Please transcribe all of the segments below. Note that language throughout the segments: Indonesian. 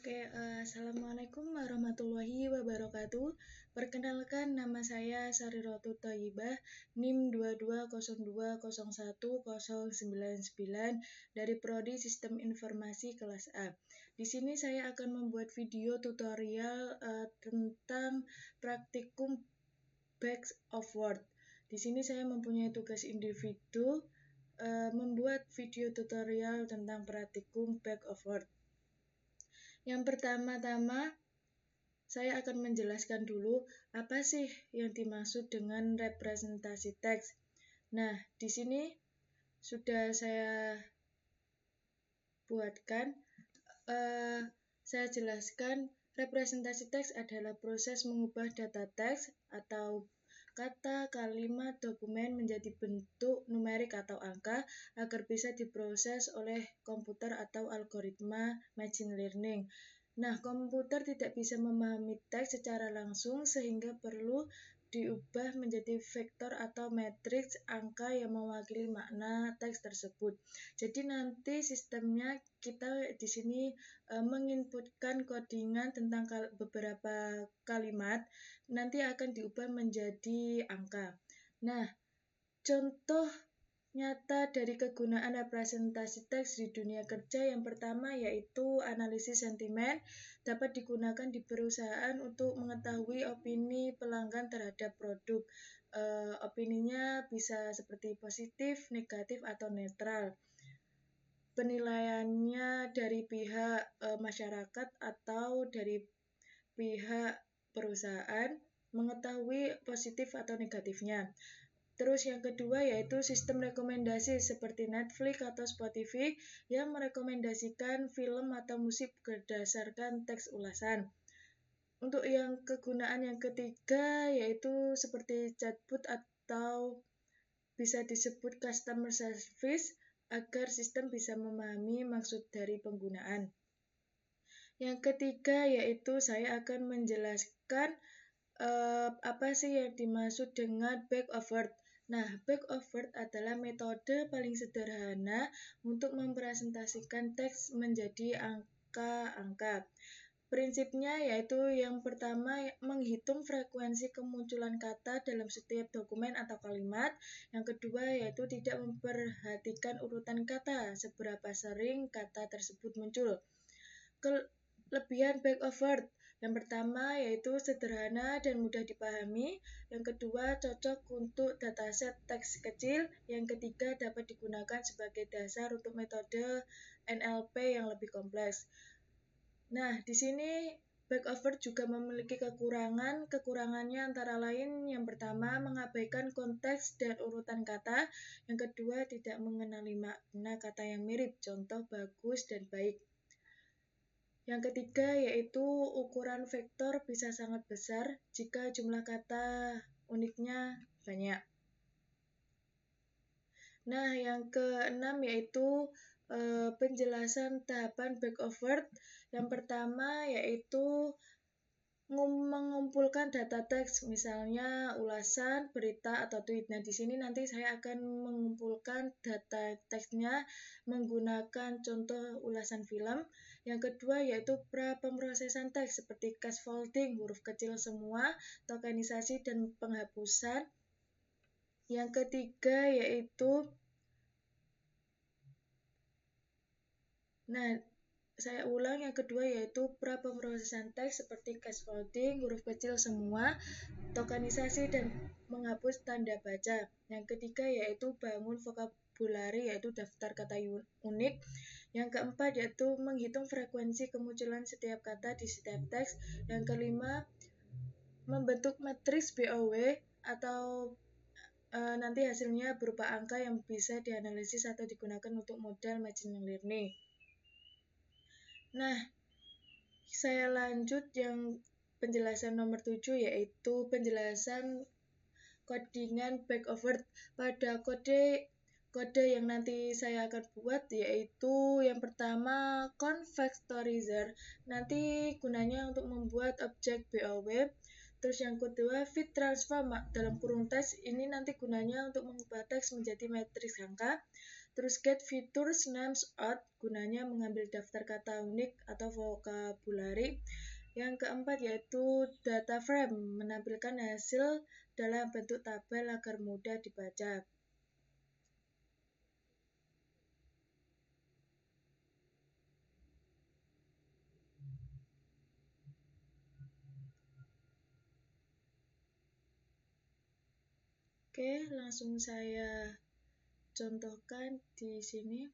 Assalamualaikum warahmatullahi wabarakatuh. Perkenalkan, nama saya Sariratuh Thayyibah, NIM 2202010099 dari Prodi Sistem Informasi kelas A. Di sini saya akan membuat video tutorial tentang praktikum Back of Word. Di sini saya mempunyai tugas individu membuat video tutorial tentang praktikum Back of Word. Yang pertama-tama, saya akan menjelaskan dulu apa sih yang dimaksud dengan representasi teks. Nah, di sini sudah saya buatkan. Saya jelaskan, representasi teks adalah proses mengubah data teks atau kata, kalimat, dokumen menjadi bentuk numerik atau angka agar bisa diproses oleh komputer atau algoritma machine learning. Nah, komputer tidak bisa memahami teks secara langsung sehingga perlu diubah menjadi vektor atau matriks angka yang mewakili makna teks tersebut. Jadi nanti sistemnya kita di sini menginputkan codingan tentang beberapa kalimat, nanti akan diubah menjadi angka. Nah, contoh nyata dari kegunaan representasi teks di dunia kerja yang pertama yaitu analisis sentimen dapat digunakan di perusahaan untuk mengetahui opini pelanggan terhadap produk. Opininya bisa seperti positif, negatif, atau netral. Penilaiannya dari pihak masyarakat atau dari pihak perusahaan mengetahui positif atau negatifnya. Terus yang kedua yaitu sistem rekomendasi seperti Netflix atau Spotify yang merekomendasikan film atau musik berdasarkan teks ulasan. Untuk yang kegunaan yang ketiga yaitu seperti chatbot atau bisa disebut customer service agar sistem bisa memahami maksud dari penggunaan. Yang ketiga yaitu saya akan menjelaskan apa sih yang dimaksud dengan back of word. Nah, back of word adalah metode paling sederhana untuk mempresentasikan teks menjadi angka-angka. Prinsipnya yaitu yang pertama menghitung frekuensi kemunculan kata dalam setiap dokumen atau kalimat. Yang kedua yaitu tidak memperhatikan urutan kata, seberapa sering kata tersebut muncul. Kelebihan back of word. Yang pertama yaitu sederhana dan mudah dipahami. Yang kedua cocok untuk dataset teks kecil. Yang ketiga dapat digunakan sebagai dasar untuk metode NLP yang lebih kompleks. Nah, di sini back of word juga memiliki kekurangan. Kekurangannya antara lain yang pertama mengabaikan konteks dan urutan kata. Yang kedua tidak mengenali makna kata yang mirip, contoh bagus dan baik. Yang ketiga yaitu ukuran vektor bisa sangat besar jika jumlah kata uniknya banyak. Nah, yang keenam yaitu penjelasan tahapan back of word. Yang pertama yaitu mengumpulkan data teks, misalnya ulasan, berita, atau tweet. Nah, di sini nanti saya akan mengumpulkan data teksnya menggunakan contoh ulasan film. Yang kedua yaitu pemrosesan teks seperti scaffolding, huruf kecil semua, tokenisasi, dan penghapusan. Yang ketiga yaitu saya ulang, yang kedua yaitu pemrosesan teks seperti scaffolding, huruf kecil semua, tokenisasi, dan menghapus tanda baca. Yang ketiga yaitu bangun vokabulari, yaitu daftar kata unik. Yang keempat yaitu menghitung frekuensi kemunculan setiap kata di setiap teks. Yang kelima, membentuk matriks BOW atau nanti hasilnya berupa angka yang bisa dianalisis atau digunakan untuk model machine learning. Nah, saya lanjut yang penjelasan nomor 7 yaitu penjelasan codingan back of word. Pada kode yang nanti saya akan buat yaitu yang pertama convectorizer. Nanti gunanya untuk membuat objek BOW. Terus yang kedua fit transform dalam kurung teks, ini nanti gunanya untuk mengubah teks menjadi matriks angka. Terus get features names out, gunanya mengambil daftar kata unik atau vocabulary. Yang keempat yaitu data frame, menampilkan hasil dalam bentuk tabel agar mudah dibaca. Oke, langsung saya contohkan di sini.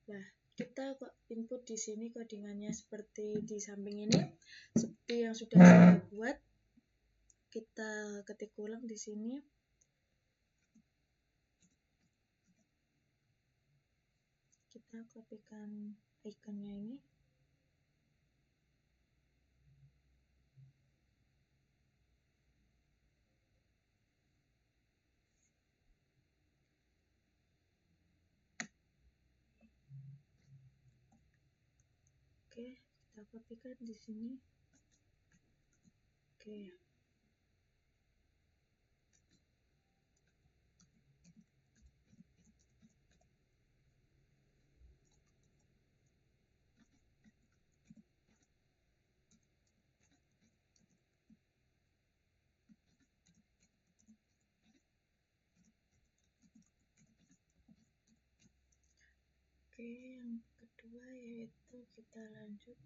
Nah, kita input di sini codingannya seperti di samping ini, seperti yang sudah saya buat. Kita ketik ulang di sini. Kita kopikan ikonnya ini. Oke, kita kopikan di sini. Oke. Oke, yang kedua yaitu kita lanjut.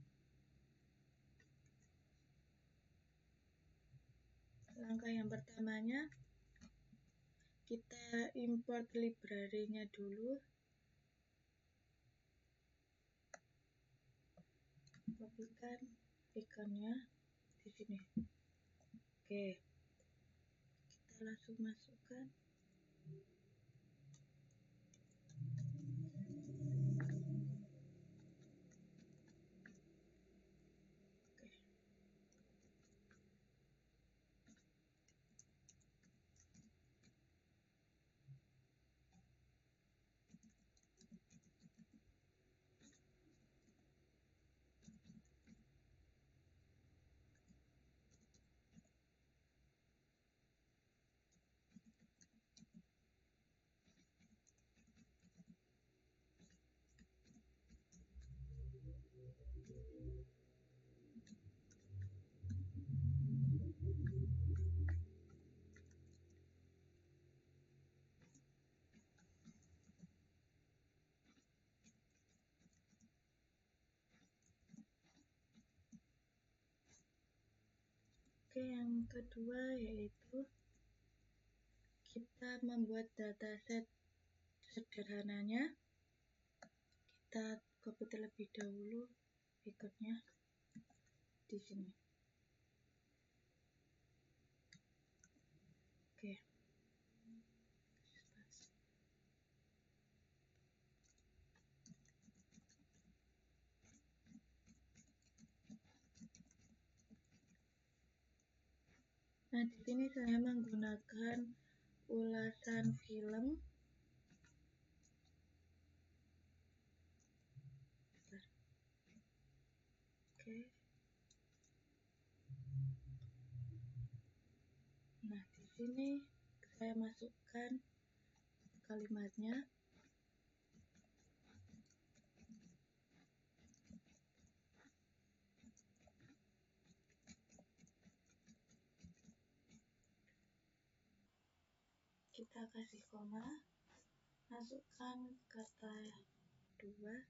Langkah yang pertamanya, kita import library-nya dulu. Kopikan ikonnya di sini. Oke. Kita langsung masukkan. Oke, yang kedua yaitu kita membuat dataset sederhananya. Kita copy terlebih dahulu ikonnya di sini. Oke. Nah, di sini saya menggunakan ulasan film. Oke. Nah, di sini saya masukkan kalimatnya. Kita kasih koma, masukkan kata dua.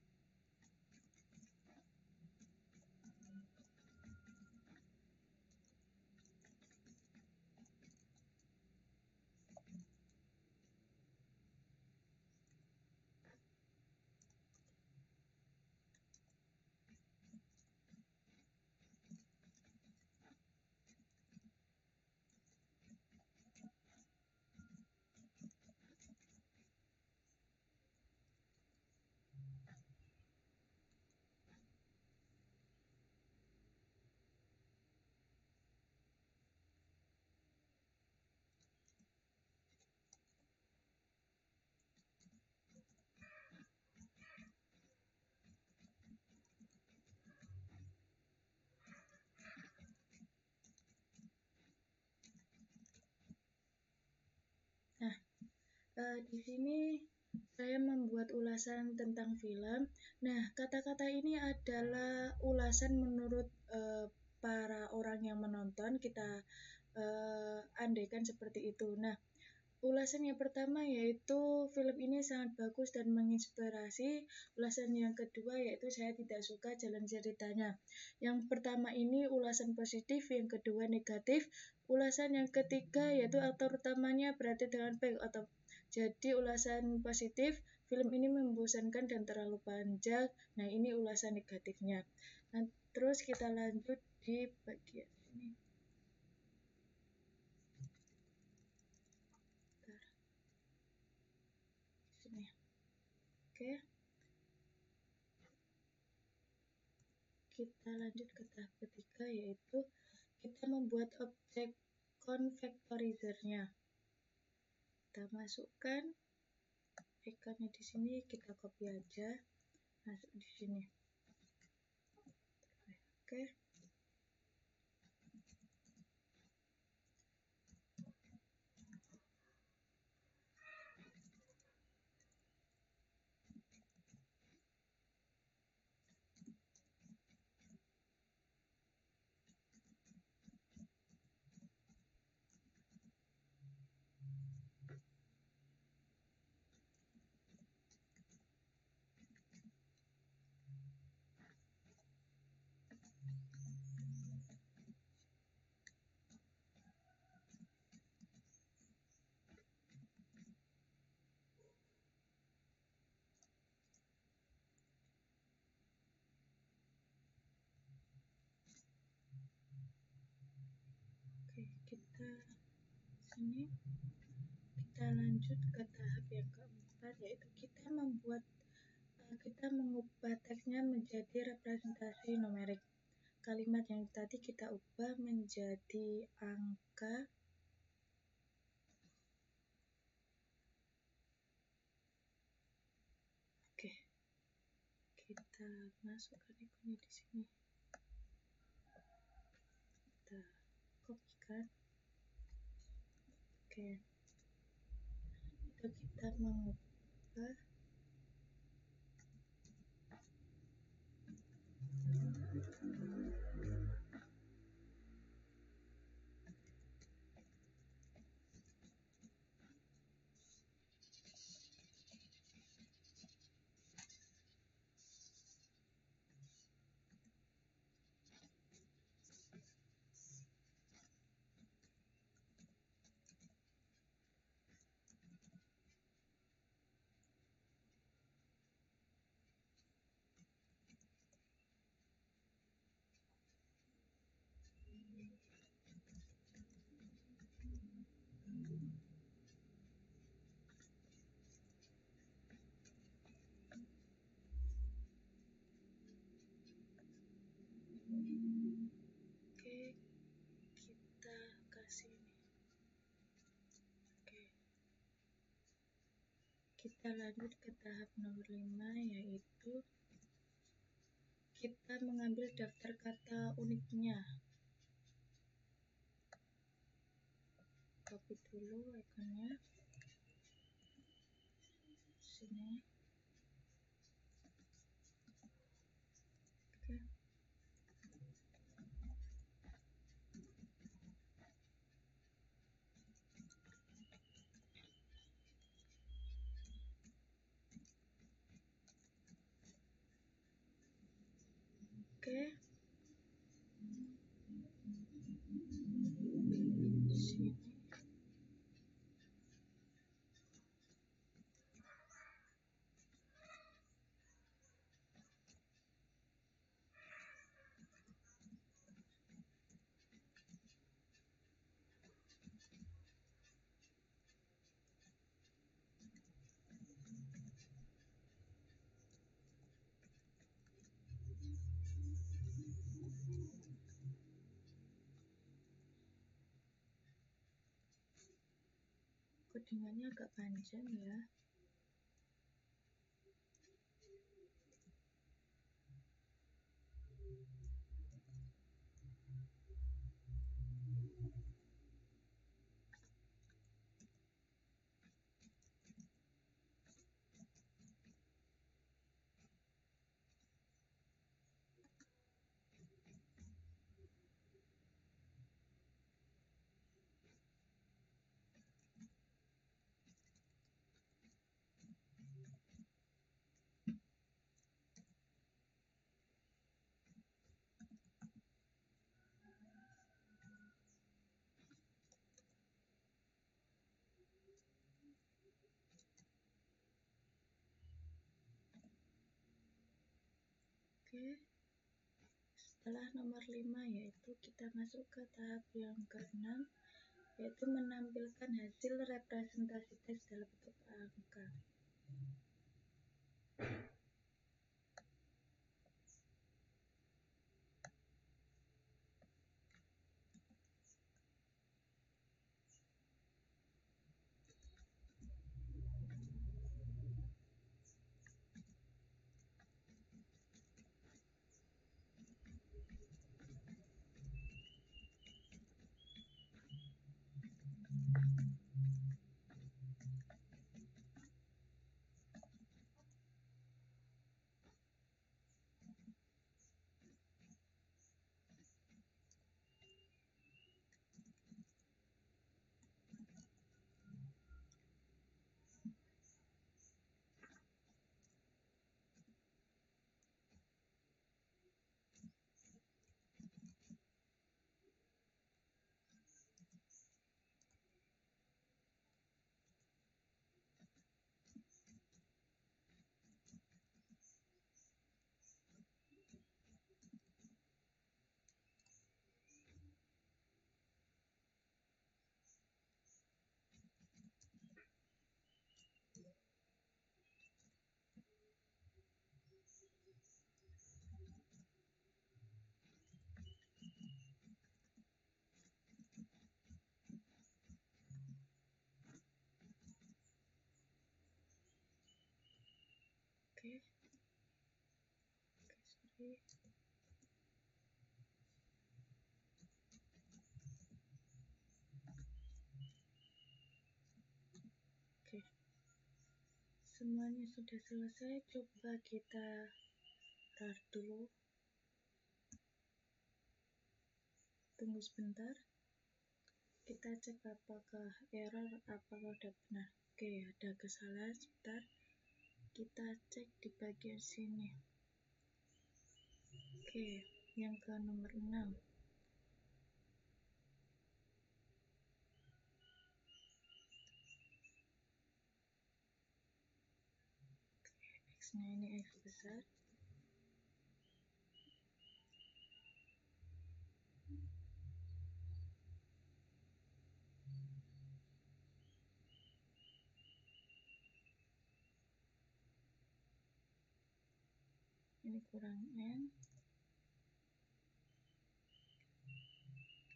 Di sini saya membuat ulasan tentang film. Nah, kata-kata ini adalah ulasan menurut para orang yang menonton. Kita andaikan seperti itu. Nah, ulasan yang pertama yaitu film ini sangat bagus dan menginspirasi. Ulasan yang kedua yaitu saya tidak suka jalan ceritanya. Yang pertama ini ulasan positif, yang kedua negatif. Ulasan yang ketiga yaitu aktor utamanya berarti dengan baik atau jadi ulasan positif, film ini membosankan dan terlalu panjang. Nah, ini ulasan negatifnya. Nah, terus kita lanjut di bagian ini. Sini. Oke. Kita lanjut ke tahap ketiga yaitu kita membuat objek konvektorizernya. Kita masukkan ikonnya di sini, kita copy aja, masuk di sini. Oke. Oke, kita sini kita lanjut ke tahap yang keempat yaitu kita mengubah teksnya menjadi representasi numerik. Kalimat yang tadi kita ubah menjadi angka. Oke. Kita masukkan ikonnya di sini. Kita kopikan. Oke. Itu kita mengubah kita kasih ini. Oke. Kita lanjut ke tahap nomor 5 yaitu kita mengambil daftar kata uniknya. Copy dulu ikonnya. Sini. Oke. Oke. Sini. Codingannya agak panjang ya. Setelah nomor 5 yaitu kita masuk ke tahap yang ke-6, yaitu menampilkan hasil representasi teks dalam bentuk angka. Oke. Semuanya sudah selesai, coba kita rar dulu. Tunggu sebentar. Kita cek apakah error, apakah udah benar. Oke, ada kesalahan sebentar. Kita cek di bagian sini. Oke, yang ke nomor 6. X-nya ini X besar. Ini kurang N.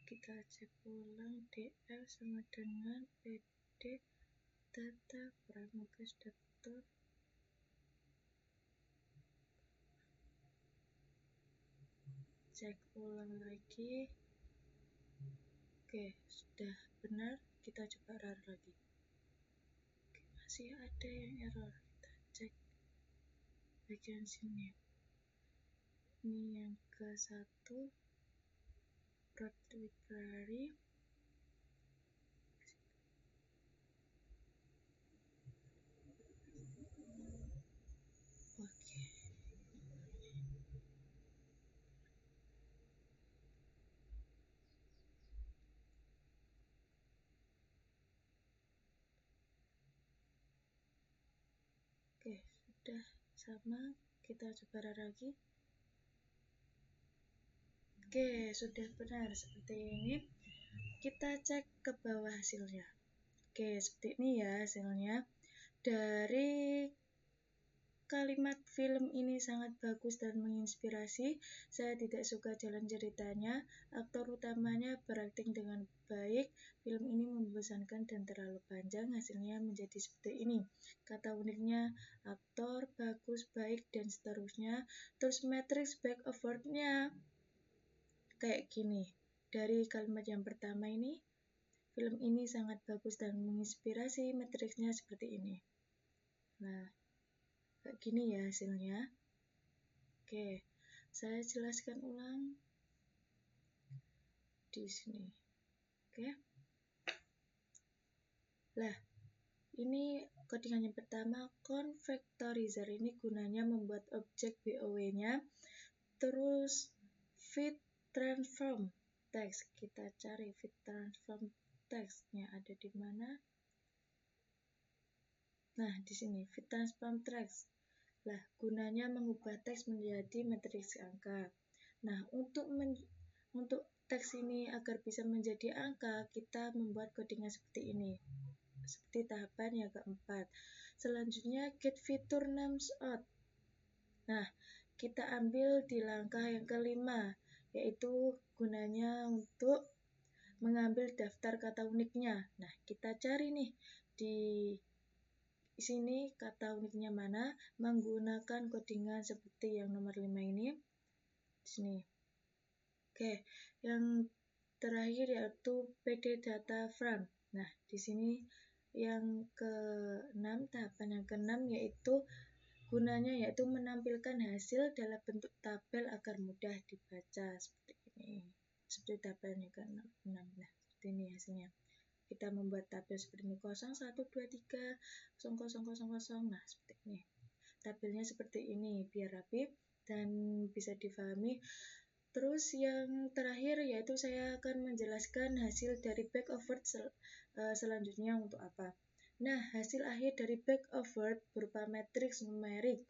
Kita cek ulang DL sama dengan PD data pramuka daftar. Cek ulang lagi. Oke, sudah benar. Kita coba rar lagi. Oke, masih ada yang error. Kita cek bagian sini. Ini yang ke-1, Broad Library. Oke, sudah sama. Kita coba rar lagi. Oke, sudah benar seperti ini. Kita cek ke bawah hasilnya. Oke, seperti ini ya hasilnya. Dari kalimat film ini sangat bagus dan menginspirasi. Saya tidak suka jalan ceritanya. Aktor utamanya berakting dengan baik. Film ini membosankan dan terlalu panjang. Hasilnya menjadi seperti ini. Kata uniknya, aktor bagus, baik, dan seterusnya. Terus matrix back award-nya kayak gini. Dari kalimat yang pertama ini, film ini sangat bagus dan menginspirasi, matriksnya seperti ini. Nah, kayak gini ya hasilnya. Oke, saya jelaskan ulang di sini. Oke. Lah, ini codingan yang pertama, convectorizer. Ini gunanya membuat objek BOW-nya. Terus fit transform text. Kita cari fit transform text-nya ada di mana? Nah, di sini fit transform text. Lah, gunanya mengubah teks menjadi matriks angka. Nah, untuk teks ini agar bisa menjadi angka, kita membuat codingan seperti ini. Seperti tahapan yang keempat. Selanjutnya, get fitur names out. Nah, kita ambil di langkah yang kelima, yaitu gunanya untuk mengambil daftar kata uniknya. Nah, kita cari nih di sini kata uniknya mana, menggunakan codingan seperti yang nomor 5 ini. Di sini. Oke, yang terakhir yaitu PD data frame. Nah, di sini yang ke-6, tahapan yang ke-6 yaitu gunanya yaitu menampilkan hasil dalam bentuk tabel agar mudah dibaca seperti ini. Seperti tabel yang ke-6. Nah, seperti ini hasilnya. Kita membuat tabel seperti ini 0, 1, 2, 3, 0, 0, 0, 0. Nah, seperti ini. Tabelnya seperti ini biar rapi dan bisa difahami. Terus yang terakhir yaitu saya akan menjelaskan hasil dari back of word selanjutnya untuk apa. Nah, hasil akhir dari back of word berupa matriks numerik.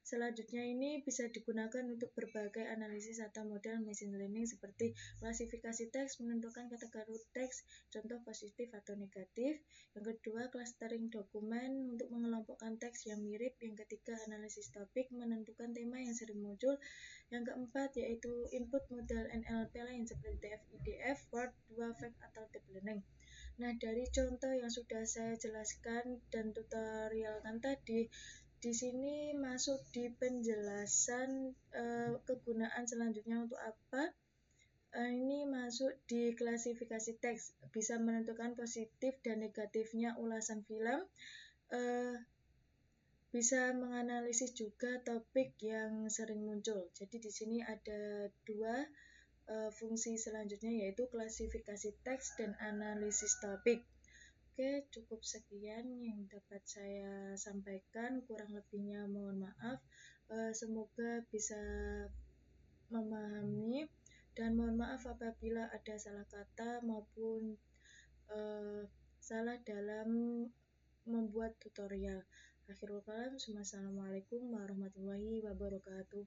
Selanjutnya ini bisa digunakan untuk berbagai analisis atau model machine learning seperti klasifikasi teks, menentukan kategori teks, contoh positif atau negatif. Yang kedua, clustering dokumen untuk mengelompokkan teks yang mirip. Yang ketiga, analisis topik, menentukan tema yang sering muncul. Yang keempat, yaitu input model NLP lain seperti DF, Word, Wave, atau Deep Learning. Nah, dari contoh yang sudah saya jelaskan dan tutorialkan tadi, di sini masuk di penjelasan kegunaan selanjutnya untuk apa. Ini masuk di klasifikasi teks, bisa menentukan positif dan negatifnya ulasan film, bisa menganalisis juga topik yang sering muncul. Jadi di sini ada dua fungsi selanjutnya yaitu klasifikasi teks dan analisis topik. Oke, cukup sekian yang dapat saya sampaikan. Kurang lebihnya mohon maaf. Semoga bisa memahami dan mohon maaf apabila ada salah kata maupun salah dalam membuat tutorial. Akhirul kalam, wassalamualaikum warahmatullahi wabarakatuh.